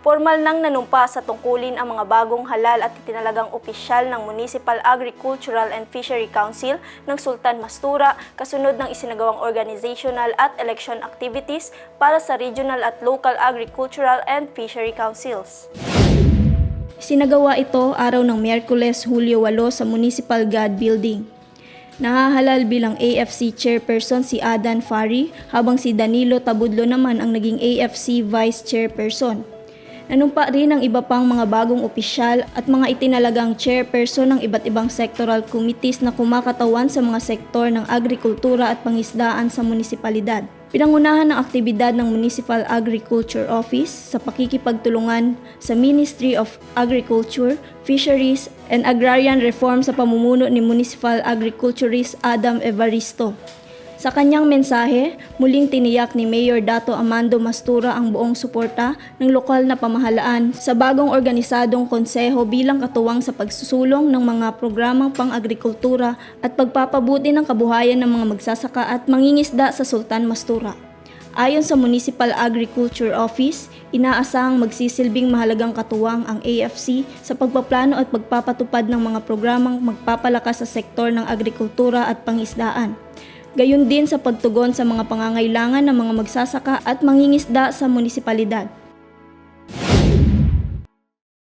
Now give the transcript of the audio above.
Formal nang nanumpa sa tungkulin ang mga bagong halal at itinalagang opisyal ng Municipal Agricultural and Fishery Council ng Sultan Mastura kasunod ng isinagawang organizational at election activities para sa regional at local agricultural and fishery councils. Sinagawa ito araw ng Miyerkules, Hulyo 8 sa Municipal God Building. Nahahalal bilang AFC Chairperson si Adan Fari habang si Danilo Tabudlo naman ang naging AFC Vice Chairperson. Nanumpa rin ang iba pang mga bagong opisyal at mga itinalagang chairperson ng iba't ibang sectoral committees na kumakatawan sa mga sektor ng agrikultura at pangisdaan sa munisipalidad. Pinangunahan ng aktibidad ng Municipal Agriculture Office sa pakikipagtulungan sa Ministry of Agriculture, Fisheries, and Agrarian Reform sa pamumuno ni Municipal Agriculturist Adam Evaristo. Sa kanyang mensahe, muling tiniyak ni Mayor Dato Amando Mastura ang buong suporta ng lokal na pamahalaan sa bagong organisadong konseho bilang katuwang sa pagsusulong ng mga programang pang-agrikultura at pagpapabuti ng kabuhayan ng mga magsasaka at mangingisda sa Sultan Mastura. Ayon sa Municipal Agriculture Office, inaasahang magsisilbing mahalagang katuwang ang AFC sa pagpaplano at pagpapatupad ng mga programang magpapalakas sa sektor ng agrikultura at pangisdaan. Gayon din sa pagtugon sa mga pangangailangan ng mga magsasaka at mangingisda sa munisipalidad.